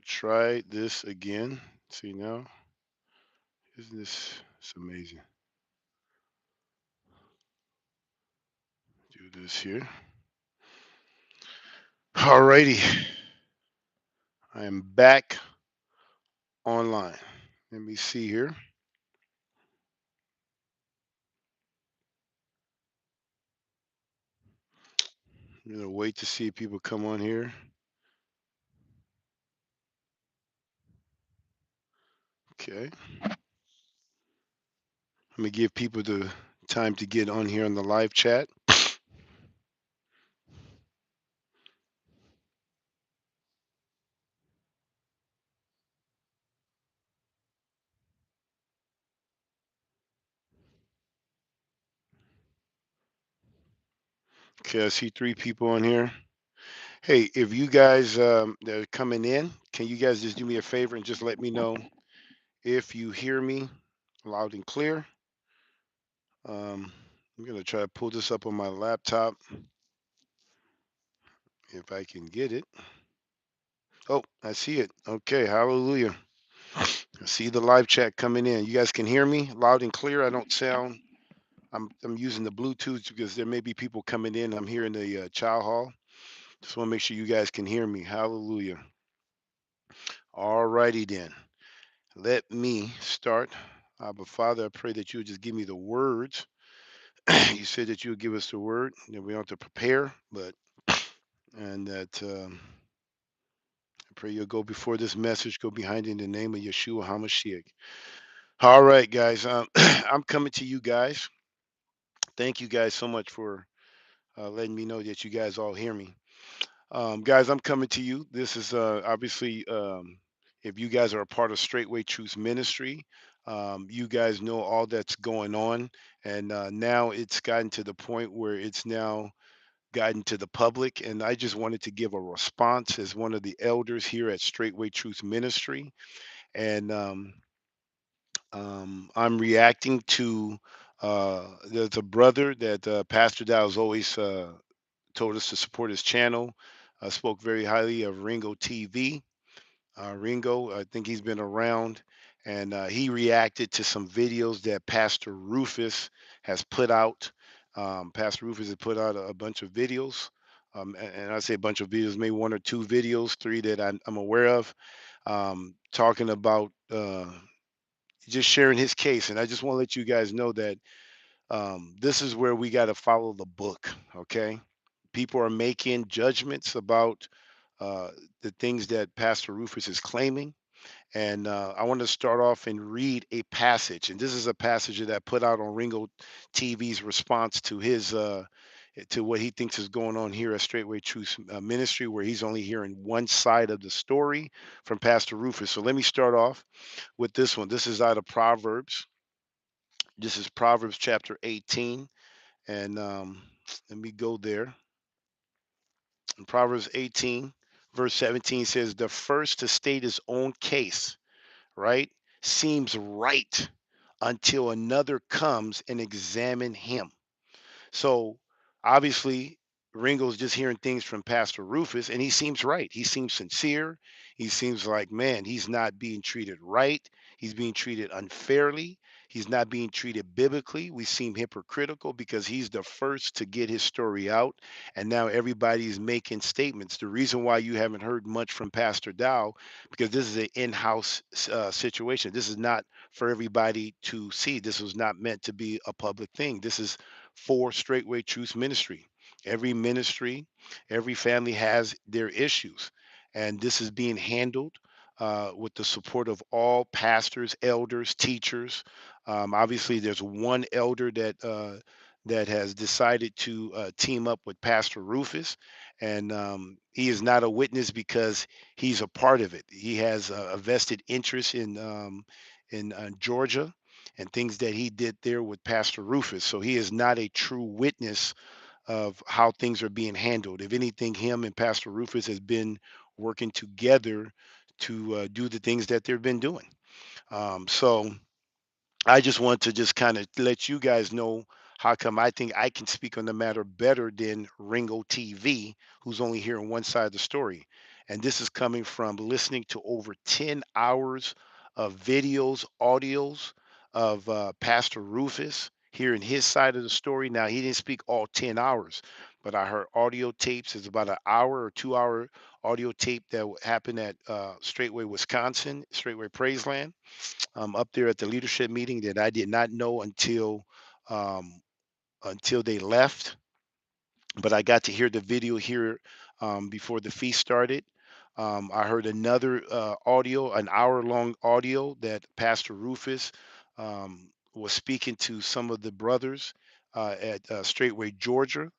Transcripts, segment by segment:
Try this again. See now, isn't this it's amazing? Do this here. Alrighty, I am back online. Let me see here. I'm gonna wait to see if people come on here. Okay, let me give people the time to get on here on the live chat. Okay, I see 3 people on here. Hey, if you guys that are coming in, can you guys just do me a favor and just let me know if you hear me loud and clear? Um, I'm gonna try to pull this up on my laptop if I can get it. Oh, I see it. Okay, hallelujah. I see the live chat coming in. You guys can hear me loud and clear. I don't sound. I'm using the Bluetooth because there may be people coming in. I'm here in the chow hall. Just want to make sure you guys can hear me. Hallelujah. All righty then. Let me start. But Father, I pray that you would just give me the words. You said that you would give us the word, that we don't have to prepare, but and that I pray you'll go before this message, go behind it in the name of Yeshua HaMashiach. All right, guys. I'm coming to you guys. Thank you guys so much for letting me know that you guys all hear me. Guys, I'm coming to you. This is obviously, if you guys are a part of Straitway Truth Ministry, you guys know all that's going on. And now it's gotten to the point where it's now gotten to the public. And I just wanted to give a response as one of the elders here at Straitway Truth Ministry. And I'm reacting to there's a brother that Pastor Dowell always told us to support his channel. Spoke very highly of Ringo TV. Ringo, I think he's been around, and he reacted to some videos that Pastor Rufus has put out. Pastor Rufus has put out a bunch of videos, and I say a bunch of videos, maybe 1 or 2 videos, 3 that I'm aware of, talking about just sharing his case. And I just want to let you guys know that this is where we got to follow the book. Okay, people are making judgments about uh, the things that Pastor Rufus is claiming. And I want to start off and read a passage. And this is a passage that I put out on Ringo TV's response to his to what he thinks is going on here at Straitway Truth Ministry, where he's only hearing one side of the story from Pastor Rufus. So let me start off with this one. This is out of Proverbs. This is Proverbs chapter 18. And let me go there. In Proverbs 18, verse 17 says, the first to state his own case, right, seems right until another comes and examine him. So obviously, Ringo's just hearing things from Pastor Rufus, and he seems right. He seems sincere. He seems like, man, he's not being treated right. He's being treated unfairly. He's not being treated biblically. We seem hypocritical because he's the first to get his story out, and now everybody's making statements. The reason why you haven't heard much from Pastor Dow, because this is an in-house situation. This is not for everybody to see. This was not meant to be a public thing. This is for Straightway Truth Ministry. Every ministry, every family has their issues, and this is being handled with the support of all pastors, elders, teachers. Obviously, there's one elder that has decided to team up with Pastor Rufus, and he is not a witness because he's a part of it. He has a vested interest in Georgia and things that he did there with Pastor Rufus. So he is not a true witness of how things are being handled. If anything, him and Pastor Rufus has been working together to do the things that they've been doing. So I just want to just kind of let you guys know how come I think I can speak on the matter better than Ringo TV, who's only hearing one side of the story. And this is coming from listening to over 10 hours of videos, audios of Pastor Rufus, hearing his side of the story. Now, he didn't speak all 10 hours, but I heard audio tapes. It's about an hour or 2 hour audio tape that happened at Straitway, Wisconsin, Straitway Praiseland, up there at the leadership meeting that I did not know um, until they left. But I got to hear the video here before the feast started. I heard another audio, an hour long audio that Pastor Rufus was speaking to some of the brothers at Straitway, Georgia.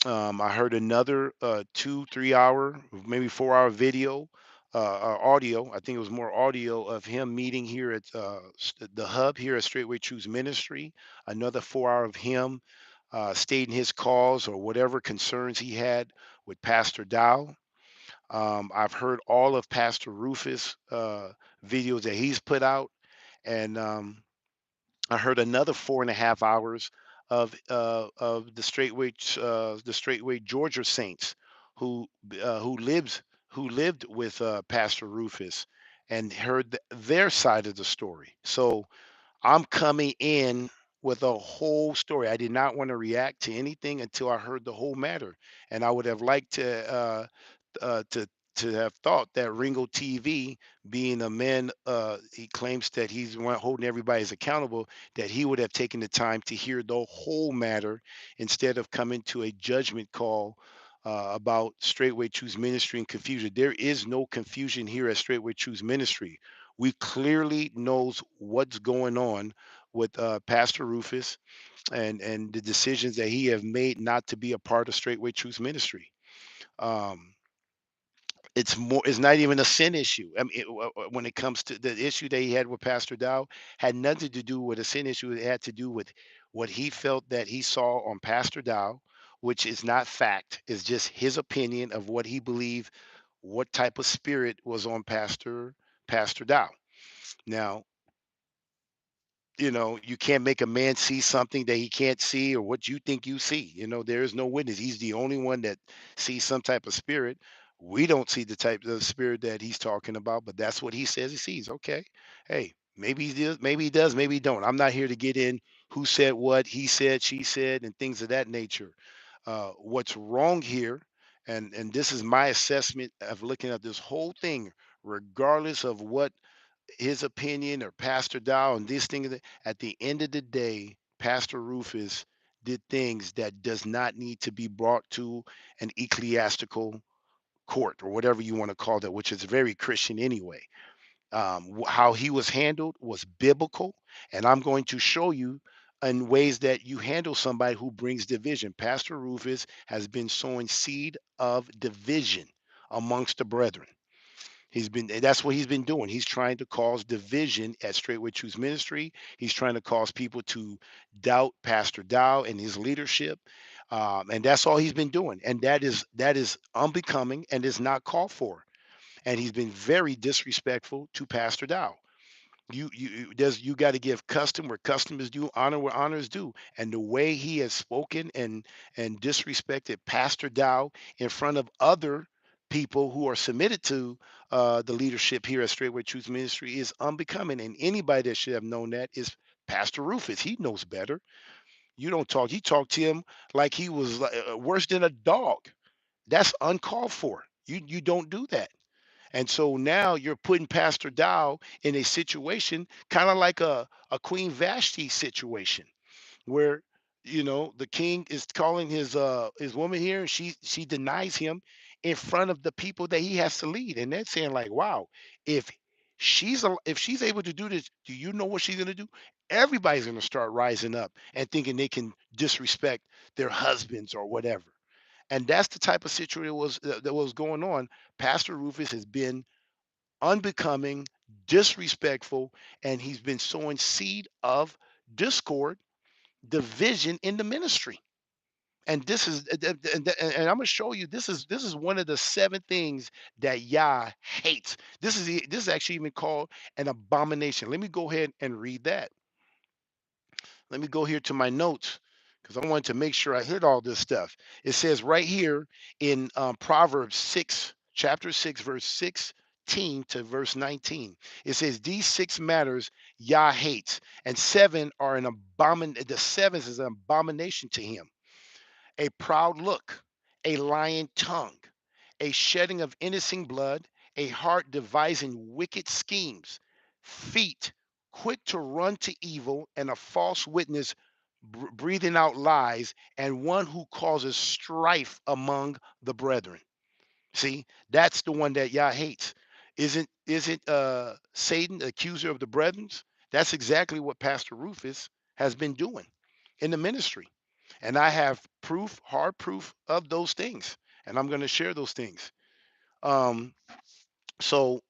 I heard another 2, 3 hour, maybe 4 hour video, audio. I think it was more audio of him meeting here at the hub here at Straightway Choose Ministry. Another 4 hour of him stating his cause or whatever concerns he had with Pastor Dowell. I've heard all of Pastor Rufus videos that he's put out, and I heard another 4.5 hours of the Straightway Georgia Saints who who lived with Pastor Rufus and heard their side of the story. So I'm coming in with a whole story. I did not want to react to anything until I heard the whole matter, and I would have liked uh, to to have thought that Ringo TV, being a man, he claims that he's holding everybody as accountable, that he would have taken the time to hear the whole matter instead of coming to a judgment call about Straightway Choose Ministry and confusion. There is no confusion here at Straightway Choose Ministry. We clearly knows what's going on with Pastor Rufus and the decisions that he have made not to be a part of Straightway Choose Ministry. Um, it's not even a sin issue. I mean, when it comes to the issue that he had with Pastor Dow, had nothing to do with a sin issue. It had to do with what he felt that he saw on Pastor Dow, which is not fact. It's just his opinion of what he believed, what type of spirit was on Pastor Dow. Now, you can't make a man see something that he can't see or what you think you see. There is no witness. He's the only one that sees some type of spirit. We don't see the type of spirit that he's talking about, but that's what he says he sees. Okay. Hey, maybe he does, maybe he don't. I'm not here to get in who said what, he said, she said, and things of that nature. What's wrong here, and this is my assessment of looking at this whole thing, regardless of what his opinion or Pastor Dow and this thing at the end of the day, Pastor Rufus did things that does not need to be brought to an ecclesiastical court or whatever you want to call that, which is very Christian anyway. How he was handled was biblical, and I'm going to show you in ways that you handle somebody who brings division. Pastor Rufus has been sowing seed of division amongst the brethren. That's what he's been doing. He's trying to cause division at Straightway Truth Ministry. He's trying to cause people to doubt Pastor Dow and his leadership. And that's all he's been doing. And that is unbecoming and is not called for. And he's been very disrespectful to Pastor Dow. You got to give custom where custom is due, honor where honor is due. And the way he has spoken and disrespected Pastor Dow in front of other people who are submitted to the leadership here at Straightway Truth Ministry is unbecoming. And anybody that should have known that is Pastor Rufus. He knows better. You don't talk. He talked to him like he was worse than a dog. That's uncalled for. You don't do that. And so now you're putting Pastor Dow in a situation kind of like a Queen Vashti situation where the king is calling his woman here and she denies him in front of the people that he has to lead. And they're saying like, wow, if if she's able to do this, do you know what she's going to do? Everybody's going to start rising up and thinking they can disrespect their husbands or whatever. And that's the type of situation that was going on. Pastor Rufus has been unbecoming, disrespectful, and he's been sowing seed of discord, division in the ministry. And this is and I'm gonna show you this is one of the seven things that Yah hates. This is actually even called an abomination. Let me go ahead and read that. Let me go here to my notes because I wanted to make sure I hit all this stuff. It says right here in Proverbs 6, chapter 6, verse 16 to verse 19. It says, these six matters Yah hates, and seven are an abomination. The seventh is an abomination to him: a proud look, a lying tongue, a shedding of innocent blood, a heart devising wicked schemes, feet quick to run to evil, and a false witness breathing out lies, and one who causes strife among the brethren. See, that's the one that Yah hates. Isn't Satan the accuser of the brethren? That's exactly what Pastor Rufus has been doing in the ministry. And I have proof, hard proof of those things. And I'm going to share those things. Um, so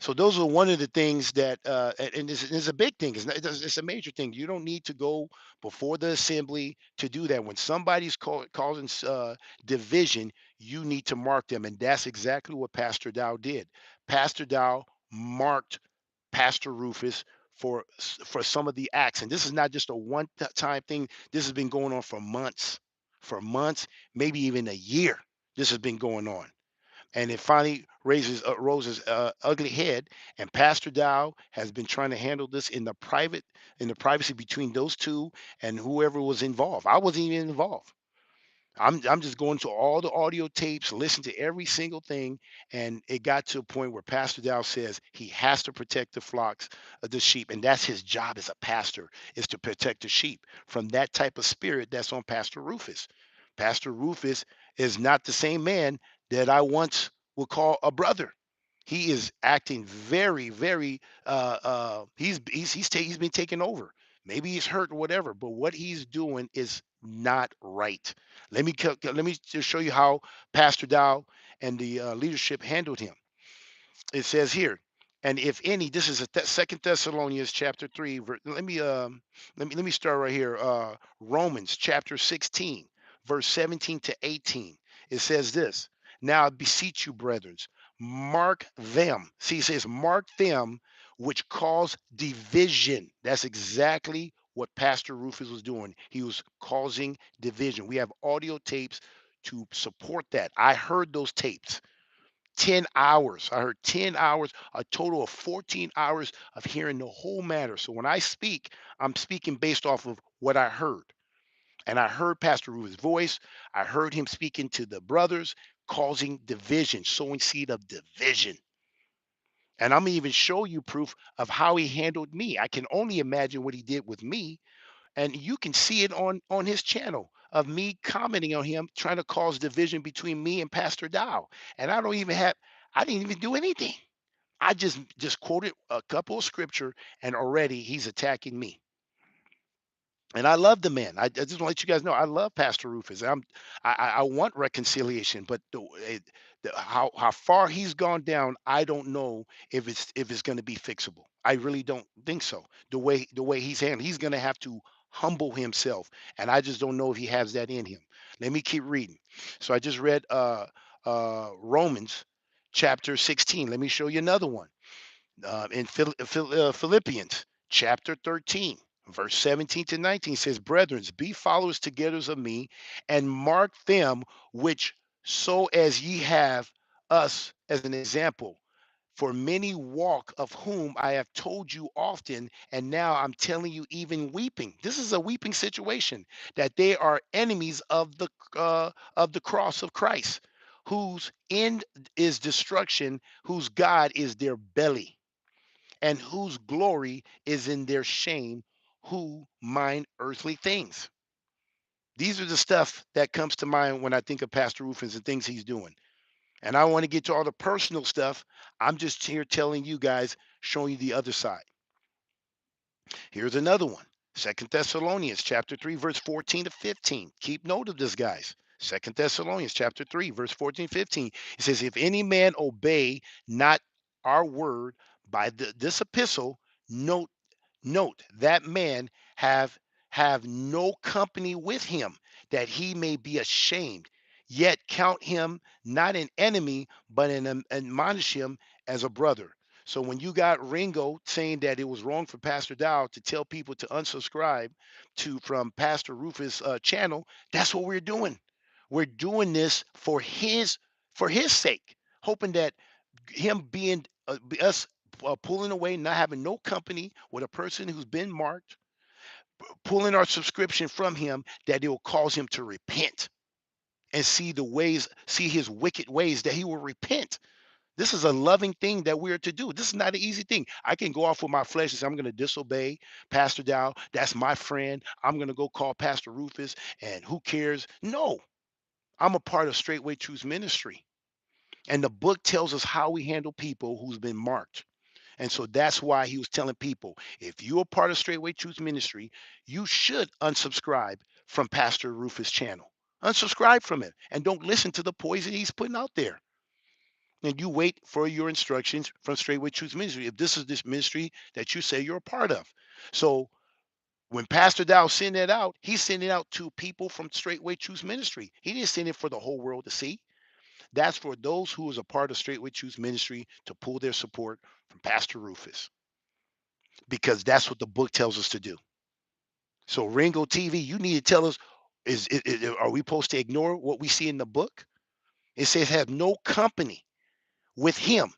so those are one of the things that and it's a big thing. It's a major thing. You don't need to go before the assembly to do that. When somebody's causing division, you need to mark them, and that's exactly what Pastor Dow did. Pastor Dow marked Pastor Rufus for some of the acts, and this is not just a one time thing. This has been going on for months, maybe even a year. This has been going on, and it finally rose his ugly head. And Pastor Dow has been trying to handle this in the privacy between those two and whoever was involved. I wasn't even involved. I'm just going to all the audio tapes, listen to every single thing, and it got to a point where Pastor Dow says he has to protect the flocks of the sheep, and that's his job as a pastor, is to protect the sheep from that type of spirit that's on Pastor Rufus. Pastor Rufus is not the same man that I once would call a brother. He is acting very, very. He's been taken over. Maybe he's hurt or whatever, but what he's doing is not right. Let me just show you how Pastor Dow and the leadership handled him. It says here, and if any, this is a Second Thessalonians chapter 3. Let me start right here. Romans chapter 16, verse 17 to 18. It says this: now I beseech you, brethren, mark them. See, it says mark them which cause division. That's exactly what Pastor Rufus was doing. He was causing division. We have audio tapes to support that. I heard those tapes. 10 hours. I heard 10 hours, a total of 14 hours of hearing the whole matter. So when I speak, I'm speaking based off of what I heard. And I heard Pastor Ruth's voice. I heard him speaking to the brothers, causing division, sowing seed of division. And I'm gonna even show you proof of how he handled me. I can only imagine what he did with me, and you can see it on his channel of me commenting on him trying to cause division between me and Pastor Dow. And I didn't even do anything. I just quoted a couple of scripture, and already he's attacking me. And I love the man. I just want to let you guys know I love Pastor Rufus. I want reconciliation, but how far he's gone down, I don't know if it's going to be fixable. I really don't think so. The way he's handling, he's going to have to humble himself, and I just don't know if he has that in him. Let me keep reading. So I just read Romans chapter 16. Let me show you another one in Philippians chapter 13, verse 17 to 19 says, brethren, be followers together of me, and mark them which so as ye have us as an example. For many walk, of whom I have told you often, and now I'm telling you, even weeping. This is a weeping situation, that they are enemies of the cross of Christ, whose end is destruction, whose God is their belly, and whose glory is in their shame, who mind earthly things. These are the stuff that comes to mind when I think of Pastor Rufus and things he's doing. And I want to get to all the personal stuff. I'm just here telling you guys, showing you the other side. Here's another one. Second Thessalonians chapter 3, verse 14 to 15. Keep note of this, guys. Second Thessalonians chapter 3, verse 14, 15. It says, if any man obey not our word by this epistle, note that man have no company with him, that he may be ashamed. Yet count him not an enemy, but admonish him as a brother. So when you got Ringo saying that it was wrong for Pastor Dow to tell people to unsubscribe to from Pastor Rufus' channel, that's what we're doing. We're doing this for his sake. hoping that him being us pulling away, not having no company with a person who's been marked, pulling our subscription from him, that it will cause him to repent and see the ways, see his wicked ways, that he will repent. This is a loving thing that we're to do. This is not an easy thing. I can go off with my flesh and say, I'm going to disobey Pastor Dow. That's my friend. I'm going to go call Pastor Rufus, and who cares? No, I'm a part of Straitway Truth Ministry. And the book tells us how we handle people who's been marked. And so that's why he was telling people, if you're a part of Straightway Truth Ministry, you should unsubscribe from Pastor Rufus' channel. Unsubscribe from it and don't listen to the poison he's putting out there. And you wait for your instructions from Straightway Truth Ministry if this is this ministry that you say you're a part of. So when Pastor Dow sent that out, he's sending it out to people from Straightway Truth Ministry. He didn't send it for the whole world to see. That's for those who is a part of Straightway Truth Ministry to pull their support from Pastor Rufus, because that's what the book tells us to do. So Ringo TV, you need to tell us, are we supposed to ignore what we see in the book? It says have no company with him,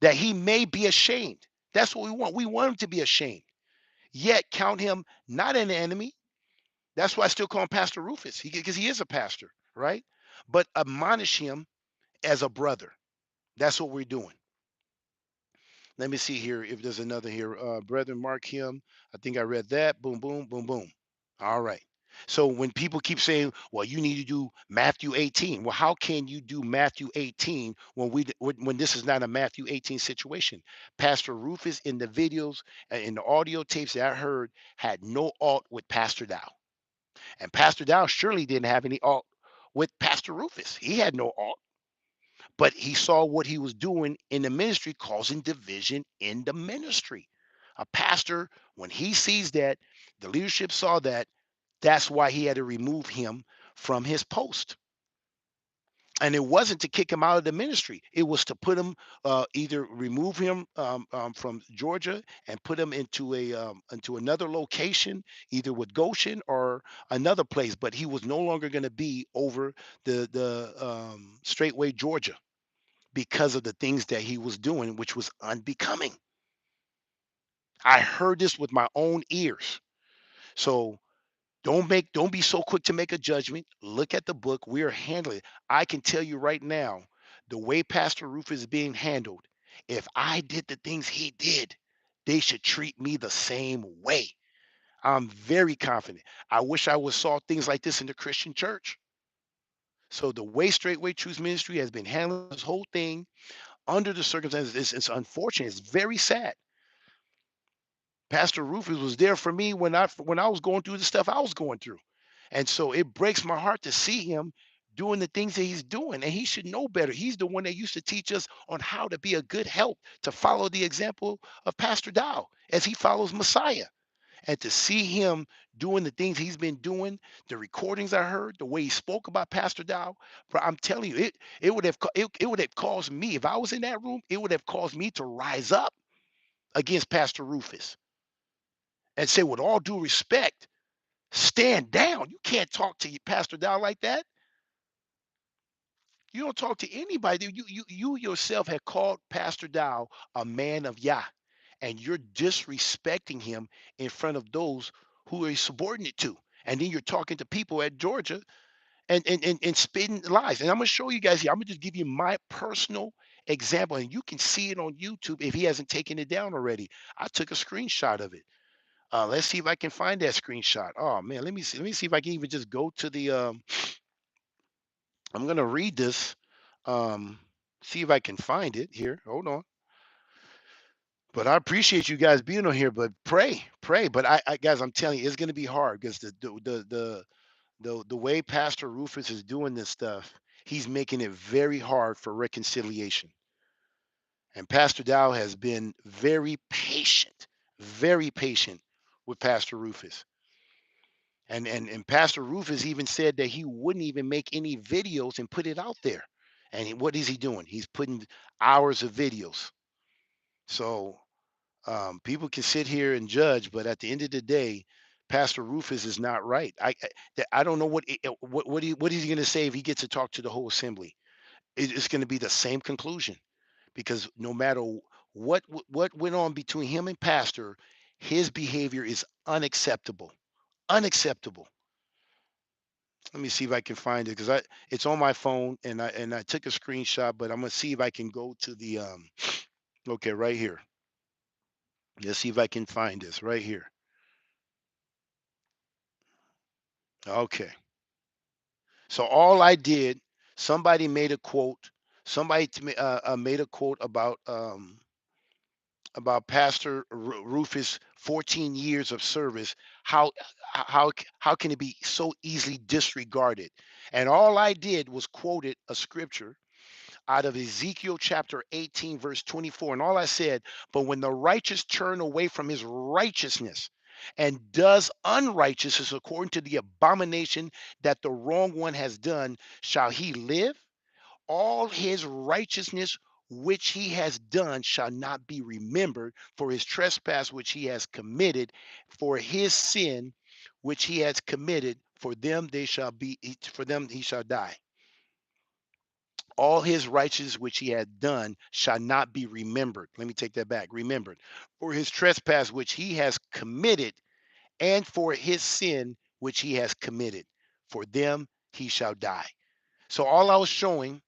that he may be ashamed. That's what we want. We want him to be ashamed. Yet count him not an enemy. That's why I still call him Pastor Rufus, because he is a pastor, right? But admonish him as a brother. That's what we're doing. Let me see here if there's another here. Brethren, mark him. I think I read that. Boom, boom, boom, boom. All right. So when people keep saying, "Well, you need to do Matthew 18," well, how can you do Matthew 18 when when this is not a Matthew 18 situation? Pastor Rufus in the videos and in the audio tapes that I heard had no alt with Pastor Dow, and Pastor Dow surely didn't have any alt with Pastor Rufus. He had no alt, but he saw what he was doing in the ministry, causing division in the ministry. A pastor, when he sees that, the leadership saw that, that's why he had to remove him from his post. And it wasn't to kick him out of the ministry. It was to put him, either remove him from Georgia and put him into another location, either with Goshen or another place. But he was no longer going to be over the Straitway, Georgia, because of the things that he was doing, which was unbecoming. I heard this with my own ears. So don't be so quick to make a judgment. Look at the book. We are handling it. I can tell you right now, the way Pastor Rufus is being handled, if I did the things he did, they should treat me the same way. I'm very confident. I wish I would saw things like this in the Christian church. So the way Straightway Truth Ministry has been handling this whole thing under the circumstances, it's unfortunate. It's very sad. Pastor Rufus was there for me when I was going through the stuff I was going through. And so it breaks my heart to see him doing the things that he's doing. And he should know better. He's the one that used to teach us on how to be a good help, to follow the example of Pastor Dow as he follows Messiah. And to see him doing the things he's been doing, the recordings I heard, the way he spoke about Pastor Dow, bro, I'm telling you, it would have caused me, if I was in that room, it would have caused me to rise up against Pastor Rufus and say, with all due respect, stand down. You can't talk to Pastor Dow like that. You don't talk to anybody. You yourself have called Pastor Dow a man of Yah, and you're disrespecting him in front of those who are subordinate to. And then you're talking to people at Georgia and spitting lies. And I'm gonna show you guys here. I'm gonna just give you my personal example, and you can see it on YouTube if he hasn't taken it down already. I took a screenshot of it. Let's see if I can find that screenshot. Oh man, let me see. Let me see if I can even just go to the. I'm gonna read this. Um, See if I can find it here. Hold on. But I appreciate you guys being on here. But pray, pray. But I guys, I'm telling you, it's gonna be hard because the way Pastor Rufus is doing this stuff, he's making it very hard for reconciliation. And Pastor Dow has been very patient with Pastor Rufus. And Pastor Rufus even said that he wouldn't even make any videos and put it out there. And what is he doing? He's putting hours of videos. So people can sit here and judge, but at the end of the day, Pastor Rufus is not right. I don't know what is he going to say if he gets to talk to the whole assembly. It's going to be the same conclusion, because no matter what went on between him and Pastor, his behavior is unacceptable. Unacceptable. Let me see if I can find it, because I it's on my phone, and I took a screenshot, but I'm gonna see if I can go to the okay, right here. Let's see if I can find this right here. Okay. So all I did, somebody made a quote. Somebody made a quote about Pastor Rufus' 14 years of service. How how can it be so easily disregarded? And all I did was quoted a scripture out of Ezekiel chapter 18, verse 24. And all I said, but when the righteous turn away from his righteousness and does unrighteousness according to the abomination that the wrong one has done, shall he live? All his righteousness which he has done shall not be remembered, for his trespass which he has committed, for his sin which he has committed, for them he shall die. All his righteousness which he had done shall not be remembered. Let me take that back. Remembered. For his trespass which he has committed, and for his sin which he has committed, for them he shall die. So all I was showing,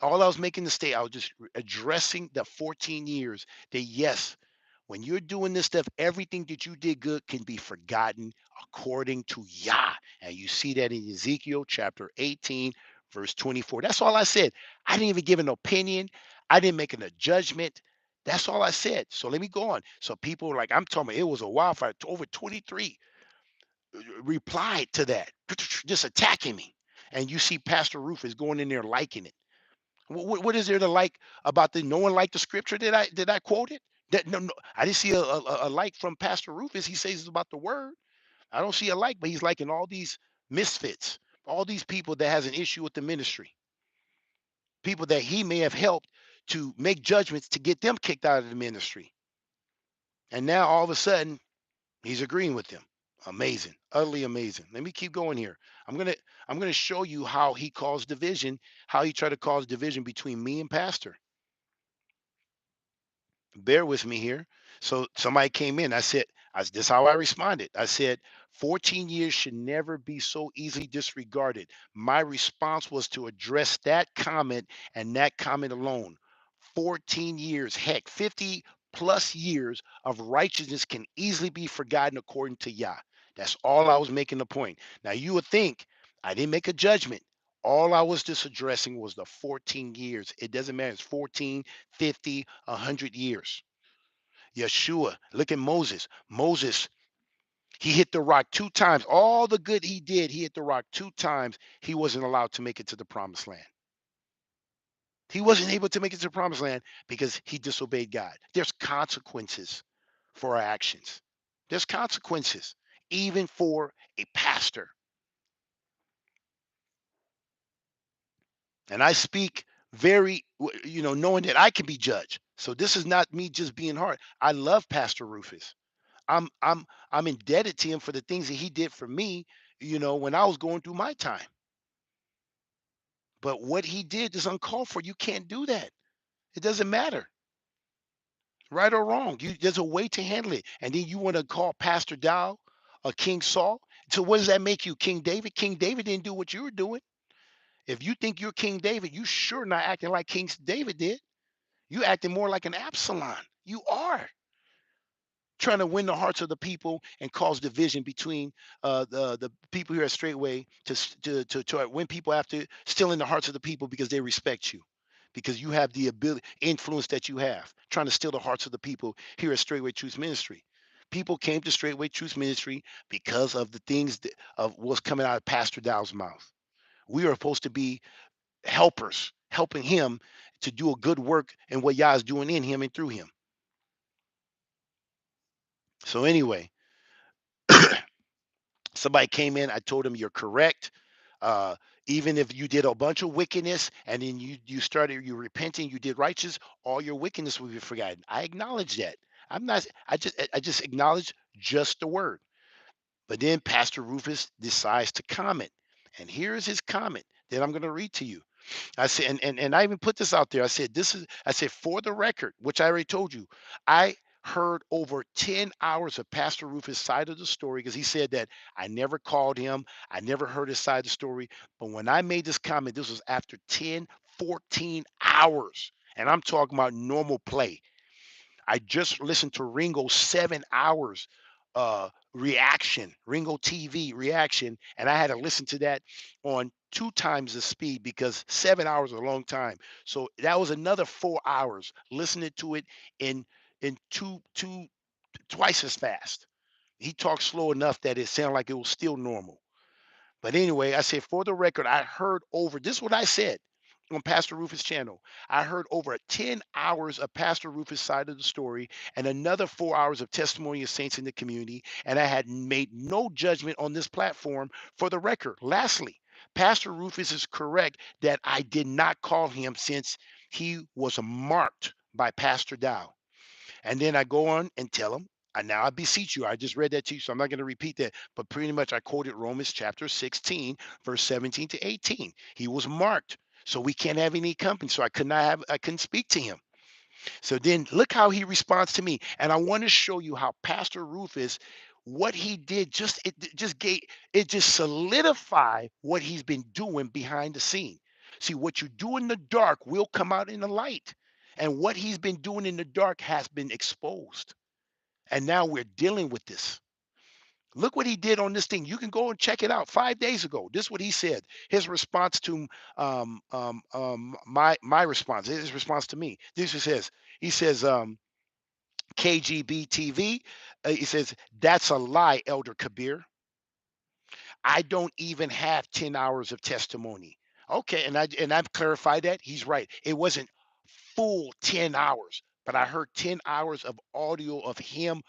all I was making the state, I was just addressing the 14 years that yes, when you're doing this stuff, everything that you did good can be forgotten according to Yah. And you see that in Ezekiel chapter 18, verse 24. That's all I said. I didn't even give an opinion. I didn't make a judgment. That's all I said. So let me go on. So people were like, I'm talking about it was a wildfire. Over 23 replied to that, just attacking me. And you see Pastor Rufus going in there liking it. What is there to like about the? No one liked the scripture that I quoted. That no, I didn't see a like from Pastor Rufus. He says it's about the word. I don't see a like, but he's liking all these misfits, all these people that has an issue with the ministry, people that he may have helped to make judgments to get them kicked out of the ministry, and now all of a sudden he's agreeing with them. Amazing, utterly amazing. Let me keep going here. I'm gonna I'm gonna show you how he caused division, how he tried to cause division between me and Pastor. Bear with me here. So somebody came in. This is how I responded. I said, 14 years should never be so easily disregarded. My response was to address that comment and that comment alone. 14 years, heck, 50 plus years of righteousness can easily be forgotten according to Yah. That's all I was making the point. Now you would think I didn't make a judgment. All I was just addressing was the 14 years. It doesn't matter. It's 14, 50, 100 years. Yeshua, look at Moses. Moses, he hit the rock 2 times. All the good he did, he hit the rock 2 times. He wasn't allowed to make it to the promised land. He wasn't able to make it to the promised land because he disobeyed God. There's consequences for our actions. There's consequences, even for a pastor. And I speak knowing that I can be judged. So this is not me just being hard. I love Pastor Rufus. I'm I'm I'm indebted to him for the things that he did for me, when I was going through my time. But what he did is uncalled for. You can't do that. It doesn't matter, right or wrong. There's a way to handle it. And then you want to call Pastor Dowell a King Saul. So what does that make you, King David? King David didn't do what you were doing. If you think you're King David, you sure not acting like King David did. You acting more like an Absalom. You are trying to win the hearts of the people and cause division between the people here at Straitway to win people after stealing the hearts of the people because they respect you, because you have the ability influence that you have, trying to steal the hearts of the people here at Straitway Truth Ministry. People came to Straitway Truth Ministry because of the things of what's coming out of Pastor Dowell's mouth. We are supposed to be helpers, helping him to do a good work and what Yah is doing in him and through him. So anyway, somebody came in, I told him you're correct. uh Even if you did a bunch of wickedness and then you repenting, you did righteous, all your wickedness will be forgotten. I acknowledge that. I just acknowledge just the word. But then Pastor Rufus decides to comment, and here's his comment that I'm going to read to you. I said, and I even put this out there. I said, I said, for the record, which I already told you, I heard over 10 hours of Pastor Rufus' side of the story because he said that I never called him. I never heard his side of the story. But when I made this comment, this was after 10, 14 hours. And I'm talking about normal play. I just listened to Ringo's 7 hours reaction, Ringo TV reaction, and I had to listen to that on two times the speed because 7 hours is a long time. So that was another 4 hours listening to it in two twice as fast. He talked slow enough that it sounded like it was still normal. But anyway, I said, for the record, I heard over this is what I said on Pastor Rufus' channel. I heard over 10 hours of Pastor Rufus' side of the story and another 4 hours of testimony of saints in the community. And I had made no judgment on this platform for the record. Lastly, Pastor Rufus is correct that I did not call him since he was marked by Pastor Dowell. And then I go on and tell him, and now I beseech you, I just read that to you, so I'm not going to repeat that. But pretty much I quoted Romans chapter 16, verse 17 to 18. He was marked. So we can't have any company. So I couldn't speak to him. So then look how he responds to me. And I want to show you how Pastor Rufus, what he did, it just solidify what he's been doing behind the scene. See, what you do in the dark will come out in the light. And what he's been doing in the dark has been exposed. And now we're dealing with this. Look what he did on this thing. You can go and check it out. 5 days ago, this is what he said. His response to my response. His response to me. This is his. He says, KGB TV. He says that's a lie, Elder Kabir. I don't even have 10 hours of testimony. Okay, and I've clarified that. He's right. It wasn't full 10 hours, but I heard 10 hours of audio of him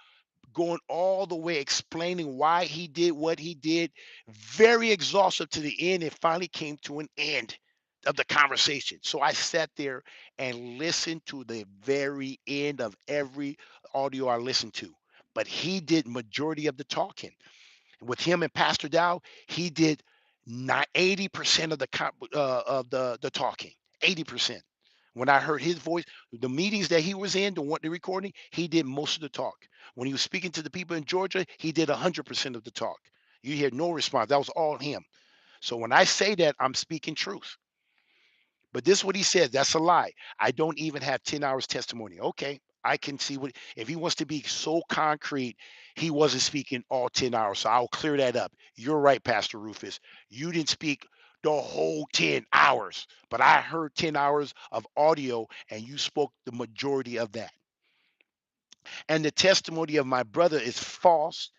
going all the way explaining why he did what he did, very exhaustive to the end. It finally came to an end of the conversation. So I sat there and listened to the very end of every audio I listened to. But he did majority of the talking. With him and Pastor Dow, he did not 80% of the talking. 80%. When I heard his voice, the meetings that he was in, the recording, he did most of the talk. When he was speaking to the people in Georgia, he did 100% of the talk. You hear no response. That was all him. So when I say that, I'm speaking truth. But this is what he says. That's a lie. I don't even have 10 hours testimony. Okay. I can see what if he wants to be so concrete, he wasn't speaking all 10 hours. So I'll clear that up. You're right, Pastor Rufus. You didn't speak the whole 10 hours, but I heard 10 hours of audio and you spoke the majority of that. And the testimony of my brother is false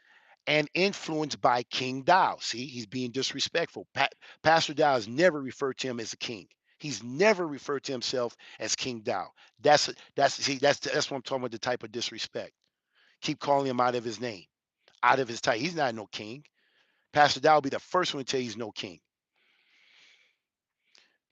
and influenced by King Dow. See, he's being disrespectful. Pastor Dow has never referred to him as a king. He's never referred to himself as King Dow. That's what I'm talking about. The type of disrespect. Keep calling him out of his name, out of his title. He's not no king. Pastor Dow will be the first one to tell you he's no king.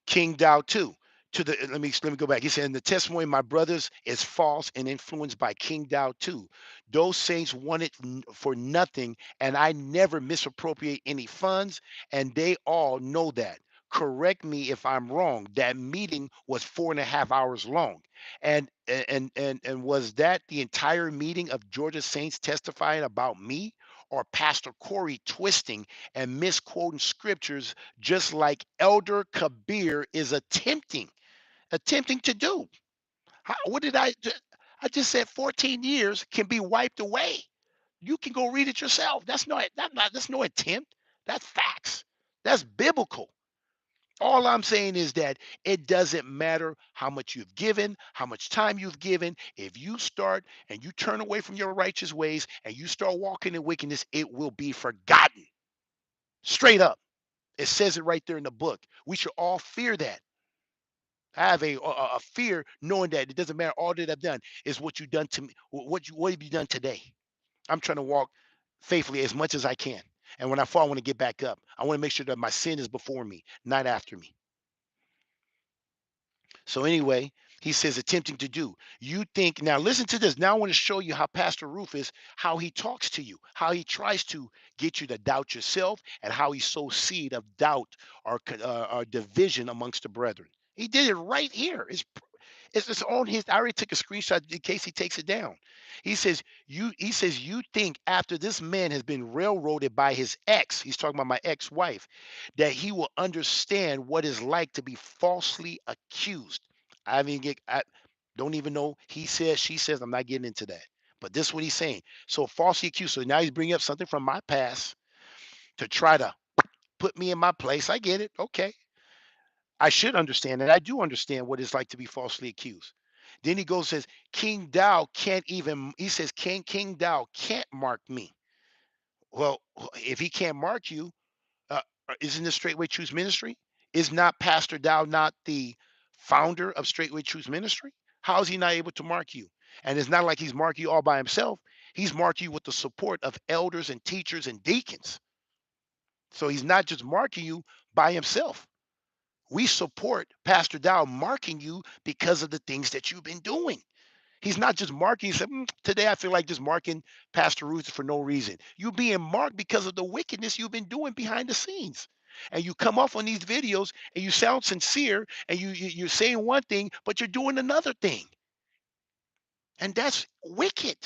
King Dow too. To the let me go back. He said, and the testimony of my brothers is false and influenced by King Dow too. Those saints wanted for nothing, and I never misappropriate any funds, and they all know that. Correct me if I'm wrong. That meeting was 4.5 hours long. And was that the entire meeting of Georgia Saints testifying about me? Or Pastor Corey twisting and misquoting scriptures just like Elder Kabir is attempting to do. What did I just said 14 years can be wiped away. You can go read it yourself. That's no attempt. That's facts. That's biblical. All I'm saying is that it doesn't matter how much you've given, how much time you've given. If you start and you turn away from your righteous ways and you start walking in wickedness, it will be forgotten. Straight up. It says it right there in the book. We should all fear that. Have a fear knowing that it doesn't matter. All that I've done is what you've done to me. What have you done today? I'm trying to walk faithfully as much as I can. And when I fall, I want to get back up. I want to make sure that my sin is before me, not after me. So anyway, he says attempting to do. You think now listen to this. Now I want to show you how Pastor Rufus, how he talks to you, how he tries to get you to doubt yourself, and how he sows seed of doubt or division amongst the brethren. He did it right here. It's on his. I already took a screenshot in case he takes it down. He says you think after this man has been railroaded by his ex, he's talking about my ex-wife, that he will understand what it's like to be falsely accused. I don't even know. He says, she says, I'm not getting into that. But this is what he's saying. So falsely accused. So now he's bringing up something from my past to try to put me in my place. I get it. Okay. I should understand, and I do understand what it's like to be falsely accused. Then he goes says King Dow can't even. He says King Dow can't mark me. Well, if he can't mark you, uh, isn't this Straightway Truth Ministry? Is not Pastor Dow not the founder of Straightway Truth Ministry? How is he not able to mark you? And it's not like he's marking you all by himself. He's marking you with the support of elders and teachers and deacons. So he's not just marking you by himself. We support Pastor Dow marking you because of the things that you've been doing. He's not just marking. He said, today I feel like just marking Pastor Ruth for no reason. You're being marked because of the wickedness you've been doing behind the scenes. And you come off on these videos and you sound sincere and you're saying one thing, but you're doing another thing. And that's wicked.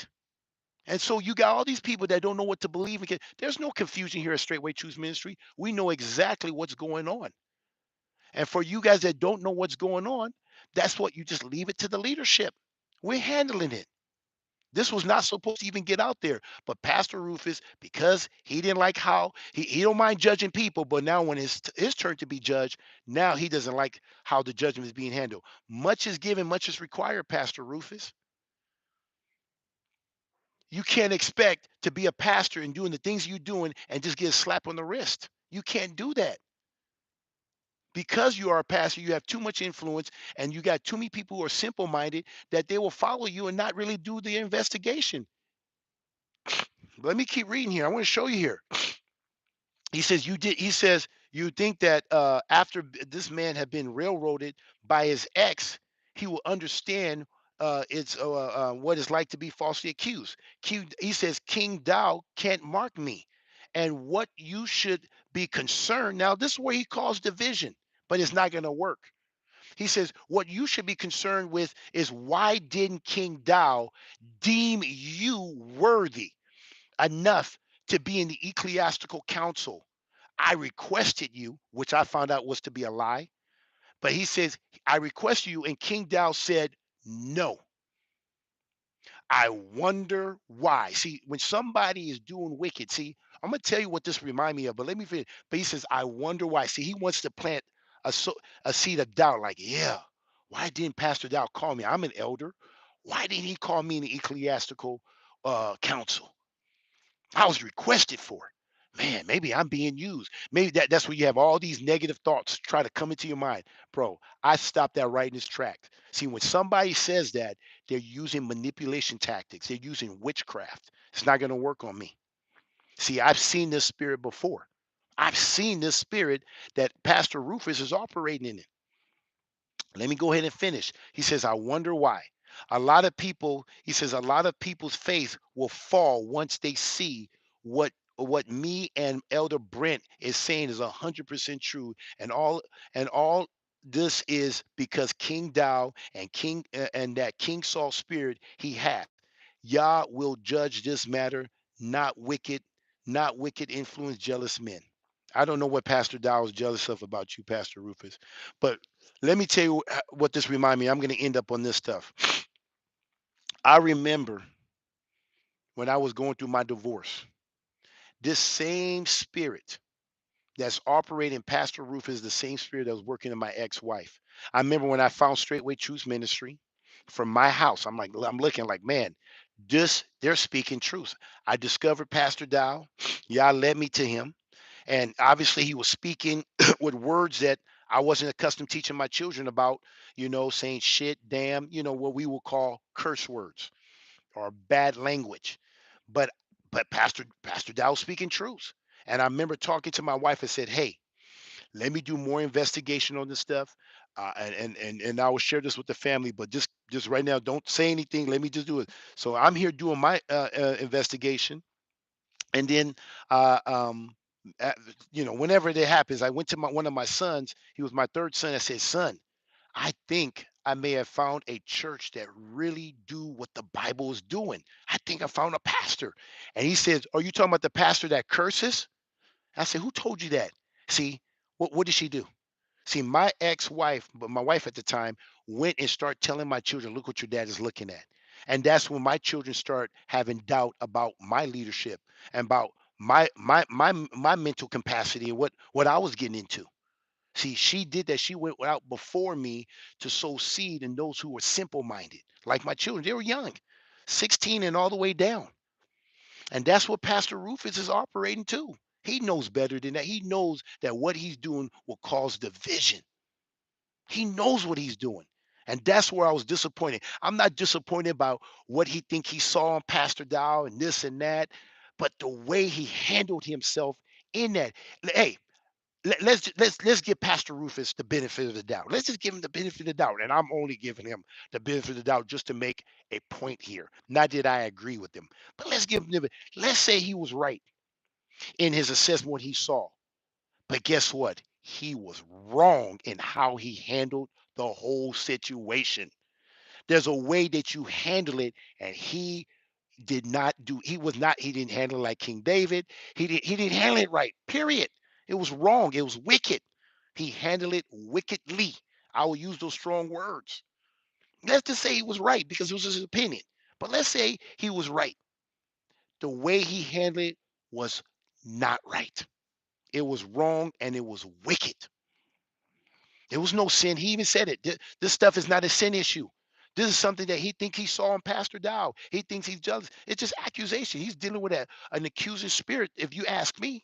And so you got all these people that don't know what to believe. There's no confusion here at Straightway Truth Ministry. We know exactly what's going on. And for you guys that don't know what's going on, that's what you just leave it to the leadership. We're handling it. This was not supposed to even get out there. But Pastor Rufus, because he didn't like how he don't mind judging people, but now when it's his turn to be judged, now he doesn't like how the judgment is being handled. Much is given, much is required, Pastor Rufus. You can't expect to be a pastor and doing the things you're doing and just get a slap on the wrist. You can't do that. Because you are a pastor, you have too much influence and you got too many people who are simple minded that they will follow you and not really do the investigation. Let me keep reading here. I want to show you here. He says you think that after this man had been railroaded by his ex, he will understand it's what it's like to be falsely accused. He says King Dow can't mark me, and what you should be concerned. Now this is where he calls division, but it's not going to work. He says what you should be concerned with is why didn't King Dow deem you worthy enough to be in the ecclesiastical council? I requested you, which I found out was to be a lie. But he says, I requested you, and King Dow said, no. I wonder why. See, when somebody is doing wicked, see, I'm going to tell you what this remind me of, but let me finish. But he says, I wonder why. See, he wants to plant a seed of doubt, like, yeah, why didn't Pastor Dow call me? I'm an elder. Why didn't he call me in the ecclesiastical council? I was requested for it. Man, maybe I'm being used. Maybe that's where you have all these negative thoughts try to come into your mind. Bro, I stopped that right in its track. See, when somebody says that, they're using manipulation tactics. They're using witchcraft. It's not going to work on me. See, I've seen this spirit before. I've seen this spirit that Pastor Rufus is operating in. Let me go ahead and finish. He says, I wonder why. A lot of people, he says, a lot of people's faith will fall once they see what me and Elder Brent is saying is 100% true. And all this is because King Dow and and that King Saul spirit he hath. Yah will judge this matter, not wicked, not wicked influence jealous men. I don't know what Pastor Dow is jealous of about you, Pastor Rufus, but let me tell you what this remind me. I'm going to end up on this stuff. I remember when I was going through my divorce, this same spirit that's operating Pastor Rufus is the same spirit that was working in my ex-wife. I remember when I found Straightway Truth Ministry from my house. I'm looking like, man, they're speaking truth. I discovered Pastor Dow. Yeah, led me to him. And obviously he was speaking with words that I wasn't accustomed teaching my children about, saying shit, damn, what we will call curse words or bad language. But Pastor Dow speaking truth. And I remember talking to my wife and said, hey, let me do more investigation on this stuff. And I will share this with the family, but just right now, don't say anything. Let me just do it. So I'm here doing my investigation, and then uh, um, uh, whenever it happens, I went to one of my sons. He was my third son. I said, "Son, I think I may have found a church that really do what the Bible is doing. I think I found a pastor." And he says, "Are you talking about the pastor that curses?" I said, "Who told you that?" See, what did she do? See, my ex-wife, but my wife at the time, went and started telling my children, "Look what your dad is looking at." And that's when my children start having doubt about my leadership and about my mental capacity and what I was getting into. See, she did that. She went out before me to sow seed in those who were simple-minded, like my children. They were young, 16 and all the way down. And that's what Pastor Rufus is operating too. He knows better than that. He knows that what he's doing will cause division. He knows what he's doing. And that's where I was disappointed. I'm not disappointed about what he think he saw on Pastor Dowell and this and that, but the way he handled himself in that. Hey, let's give Pastor Rufus the benefit of the doubt. Let's just give him the benefit of the doubt. And I'm only giving him the benefit of the doubt just to make a point here. Not that I agree with him, but let's give him let's say he was right in his assessment what he saw. But guess what? He was wrong in how he handled the whole situation. There's a way that you handle it, and he did not do. He didn't handle it like King David. He didn't handle it right. Period. It was wrong. It was wicked. He handled it wickedly. I will use those strong words. Let's just say he was right because it was his opinion. But let's say he was right. The way he handled it was not right. It was wrong and it was wicked. There was no sin. He even said it. This stuff is not a sin issue. This is something that he thinks he saw in Pastor Dowell. He thinks he's jealous. It's just accusation. He's dealing with an accusing spirit, if you ask me.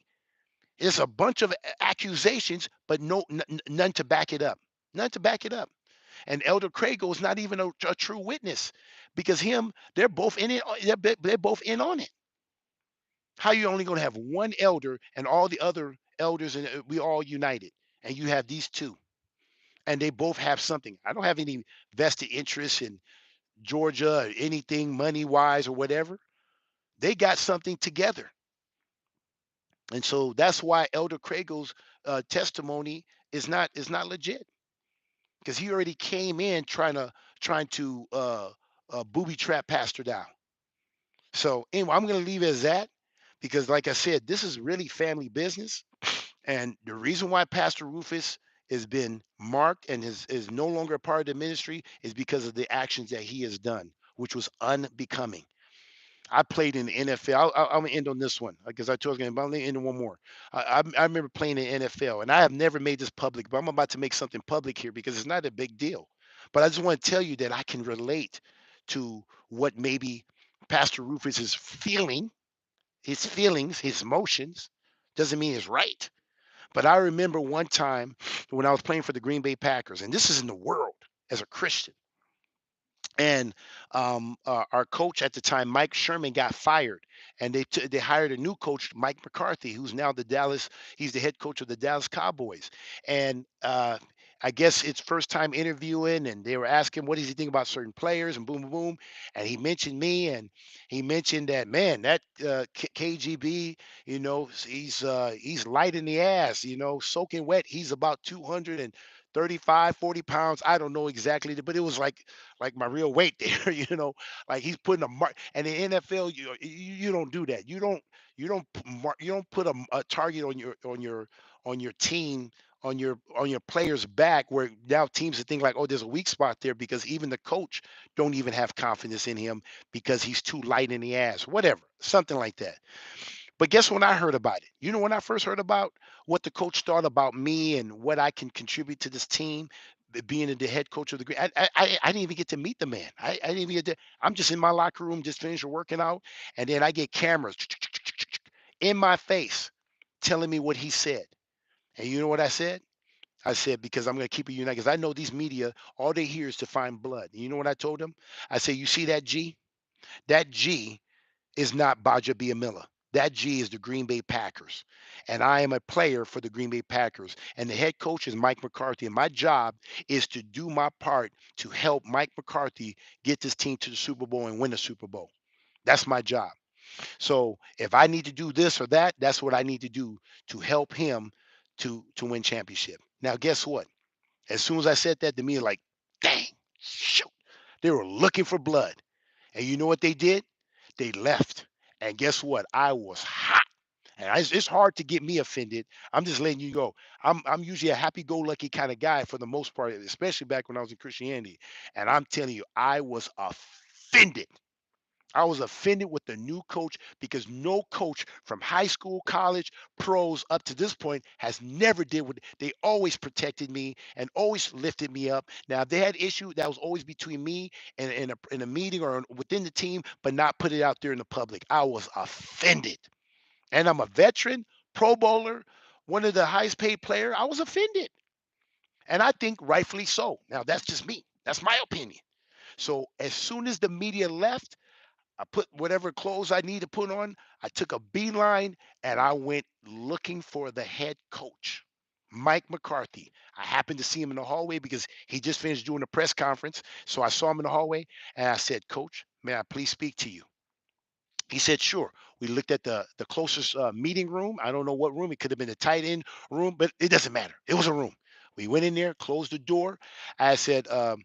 It's a bunch of accusations, but none to back it up. None to back it up. And Elder Crago is not even a true witness because they're both in it. They're both in on it. How you only going to have one elder and all the other elders and we all united, and you have these two? And they both have something. I don't have any vested interest in Georgia or anything money wise or whatever. They got something together. And so that's why Elder Kragel's testimony is not legit because he already came in trying to booby trap Pastor Dow. So anyway, I'm going to leave it as that because, like I said, this is really family business. And the reason why Pastor Rufus has been marked and is no longer a part of the ministry is because of the actions that he has done, which was unbecoming. I played in the NFL. I'm gonna end on this one because I told you, but I'm gonna end on one more. I remember playing in the NFL, and I have never made this public, but I'm about to make something public here because it's not a big deal. But I just want to tell you that I can relate to what maybe Pastor Rufus is feeling, his feelings, his emotions. Doesn't mean it's right. But I remember one time when I was playing for the Green Bay Packers, and this is in the world as a Christian. And our coach at the time, Mike Sherman, got fired, and they hired a new coach, Mike McCarthy, who's now the Dallas. He's the head coach of the Dallas Cowboys, and I guess it's first time interviewing, and they were asking what does he think about certain players, and boom, boom, boom, and he mentioned me, and he mentioned that man, that KGB, he's light in the ass, soaking wet. He's about 235, 40 pounds. I don't know exactly, but it was like my real weight there, like he's putting a mark. And in NFL, you don't do that. You don't put a target on your team on your player's back where now teams are thinking like, oh, there's a weak spot there because even the coach don't even have confidence in him because he's too light in the ass, whatever, something like that. But guess when I heard about it? You know when I first heard about what the coach thought about me and what I can contribute to this team, being the head coach of the Green. I didn't even get to meet the man. I didn't even get to. I'm just in my locker room, just finished working out, and then I get cameras in my face telling me what he said. And you know what I said? I said because I'm going to keep it united because I know these media all they hear is to find blood. And you know what I told them? I said, you see that G? That G is not Baja Biamila. That G is the Green Bay Packers. And I am a player for the Green Bay Packers. And the head coach is Mike McCarthy. And my job is to do my part to help Mike McCarthy get this team to the Super Bowl and win the Super Bowl. That's my job. So if I need to do this or that, that's what I need to do to help him to win championship. Now, guess what? As soon as I said that, the media like, dang, shoot. They were looking for blood. And you know what they did? They left. And guess what? I was hot. And it's hard to get me offended. I'm just letting you go. I'm usually a happy-go-lucky kind of guy for the most part, especially back when I was in Christianity. And I'm telling you, I was offended. I was offended with the new coach because no coach from high school, college, pros up to this point has never did what they always protected me and always lifted me up. Now, if they had issue, that was always between me and in a meeting or within the team, but not put it out there in the public. I was offended. And I'm a veteran, pro bowler, one of the highest paid player. I was offended. And I think rightfully so. Now, that's just me. That's my opinion. So as soon as the media left, I put whatever clothes I need to put on. I took a beeline and I went looking for the head coach, Mike McCarthy. I happened to see him in the hallway because he just finished doing a press conference. So I saw him in the hallway and I said, Coach, may I please speak to you? He said, sure. We looked at the closest meeting room. I don't know what room. It could have been a tight end room, but it doesn't matter. It was a room. We went in there, closed the door. I said, and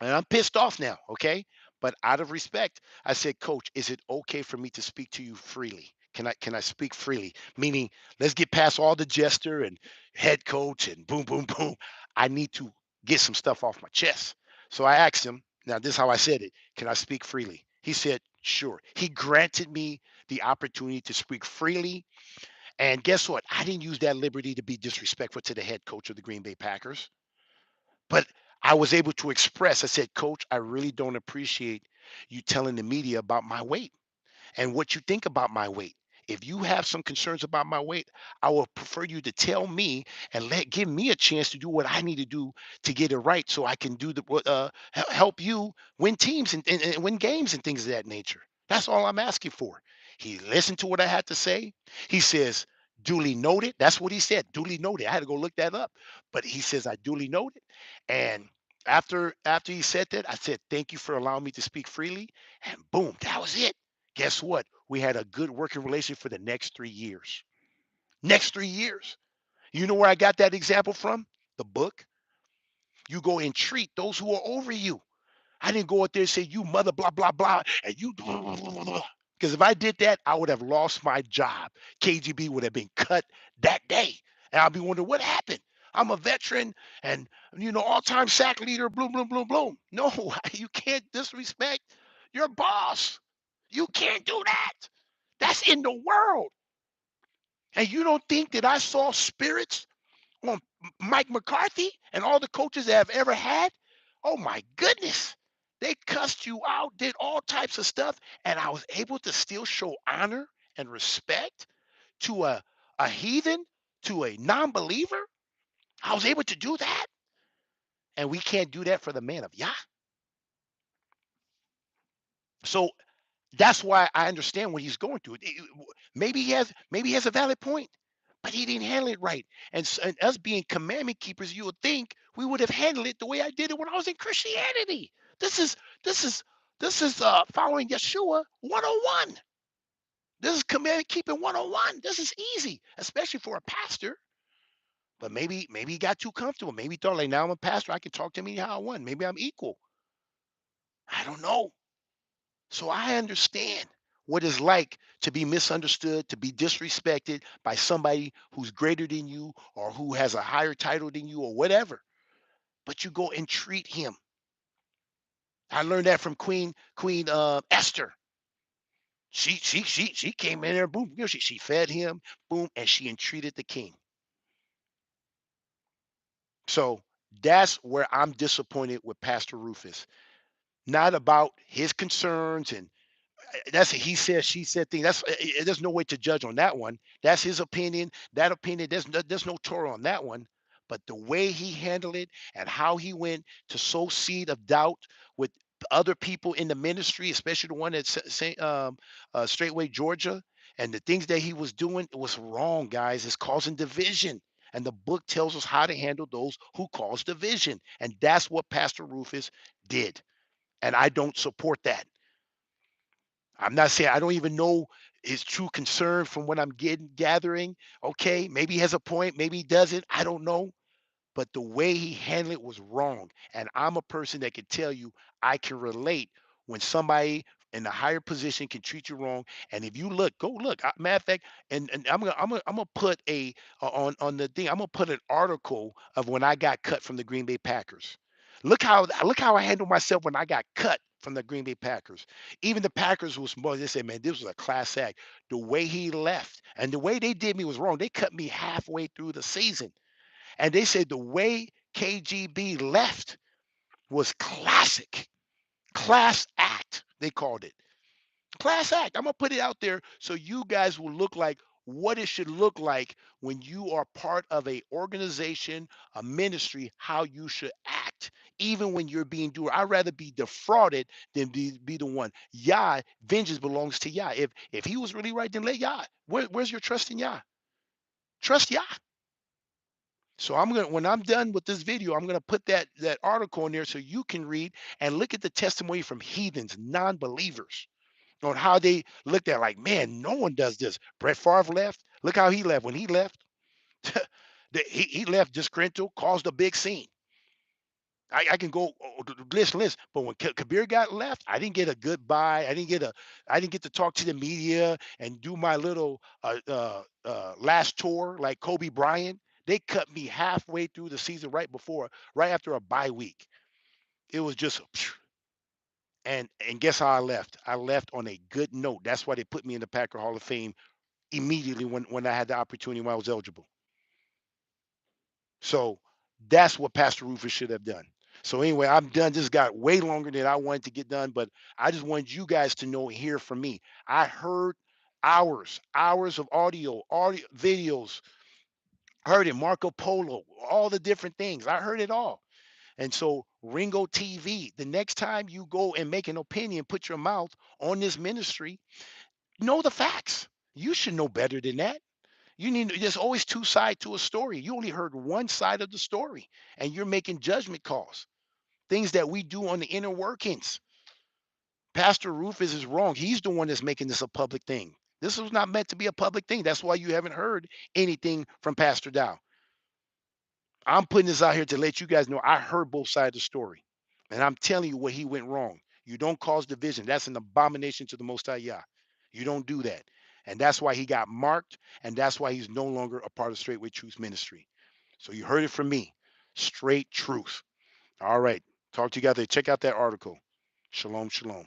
I'm pissed off now, okay? But out of respect, I said, Coach, is it okay for me to speak to you freely? Can I speak freely? Meaning, let's get past all the jester and head coach and boom, boom, boom. I need to get some stuff off my chest. So I asked him, now this is how I said it. Can I speak freely? He said, sure. He granted me the opportunity to speak freely. And guess what? I didn't use that liberty to be disrespectful to the head coach of the Green Bay Packers. But I was able to express, I said, Coach, I really don't appreciate you telling the media about my weight and what you think about my weight. If you have some concerns about my weight, I will prefer you to tell me and give me a chance to do what I need to do to get it right, so I can do help you win teams and win games and things of that nature. That's all I'm asking for. He listened to what I had to say. He says, duly noted. That's what he said. Duly noted. I had to go look that up, but he says I duly noted. And after he said that, I said, thank you for allowing me to speak freely. And boom, that was it. Guess what? We had a good working relationship for the next 3 years. Next 3 years. You know where I got that example from? The book. You go and treat those who are over you. I didn't go out there and say, you mother, blah, blah, blah, and you, because if I did that, I would have lost my job. KGB would have been cut that day. And I'll be wondering what happened. I'm a veteran and, all-time sack leader, bloom, bloom, bloom, bloom. No, you can't disrespect your boss. You can't do that. That's in the world. And you don't think that I saw spirits on Mike McCarthy and all the coaches that I've ever had? Oh my goodness. They cussed you out, did all types of stuff, and I was able to still show honor and respect to a heathen, to a non-believer. I was able to do that. And we can't do that for the man of Yah. So that's why I understand what he's going through. Maybe he has a valid point, but he didn't handle it right. And us being commandment keepers, you would think we would have handled it the way I did it when I was in Christianity. This is this is this is following Yeshua 101. This is commandment keeping 101. This is easy, especially for a pastor. But maybe he got too comfortable. Maybe he thought, like, now I'm a pastor, I can talk to me how I want. Maybe I'm equal. I don't know. So I understand what it's like to be misunderstood, to be disrespected by somebody who's greater than you or who has a higher title than you or whatever. But you go and treat him. I learned that from Queen Esther. She came in there, boom, she fed him, boom, and she entreated the king. So that's where I'm disappointed with Pastor Rufus. Not about his concerns and that's a he said she said thing. There's no way to judge on that one. That's his opinion. That opinion, there's no Torah on that one. But the way he handled it and how he went to sow seed of doubt with other people in the ministry, especially the one at Straitway, Georgia, and the things that he was doing was wrong, guys. It's causing division. And the book tells us how to handle those who cause division. And that's what Pastor Rufus did. And I don't support that. I'm not saying I don't even know his true concern from what I'm getting gathering. Okay, maybe he has a point, maybe he doesn't. I don't know, but the way he handled it was wrong. And I'm a person that can tell you I can relate when somebody in a higher position can treat you wrong. And if you look, go look. Matter of fact, and I'm gonna put a on the thing. I'm gonna put an article of when I got cut from the Green Bay Packers. Look how I handled myself when I got cut from the Green Bay Packers. Even the Packers was more. They said, man, this was a class act. The way he left and the way they did me was wrong. They cut me halfway through the season. And they said the way KGB left was classic, class act, they called it. Class act. I'm going to put it out there so you guys will look like what it should look like when you are part of a organization, a ministry, how you should act. Even when you're being doer, I'd rather be defrauded than be the one. Yah, vengeance belongs to Yah. If he was really right, then let Yah. Where's your trust in Yah? Trust Yah. So I'm gonna when I'm done with this video, I'm gonna put that article in there so you can read and look at the testimony from heathens, non-believers, on how they looked at like, man, no one does this. Brett Favre left. Look how he left. When he left, he left disgruntled, caused a big scene. I can go list, but when Kabir got left, I didn't get a goodbye. I didn't get to talk to the media and do my little last tour like Kobe Bryant. They cut me halfway through the season right after a bye week. It was just and guess how I left? I left on a good note. That's why they put me in the Packer Hall of Fame immediately when I had the opportunity when I was eligible. So that's what Pastor Rufus should have done. So anyway, I'm done. This got way longer than I wanted to get done, but I just wanted you guys to know hear from me. I heard hours of audio videos, heard it, Marco Polo, all the different things. I heard it all. And so Ringo TV, the next time you go and make an opinion, put your mouth on this ministry, know the facts. You should know better than that. There's always two sides to a story. You only heard one side of the story and you're making judgment calls, things that we do on the inner workings. Pastor Rufus is wrong. He's the one that's making this a public thing. This was not meant to be a public thing. That's why you haven't heard anything from Pastor Dowell. I'm putting this out here to let you guys know I heard both sides of the story. And I'm telling you where he went wrong. You don't cause division. That's an abomination to the Most High Yah. You don't do that. And that's why he got marked. And that's why he's no longer a part of Straightway Truth Ministry. So you heard it from me. Straight truth. All right. Talk to you guys. Check out that article. Shalom, shalom.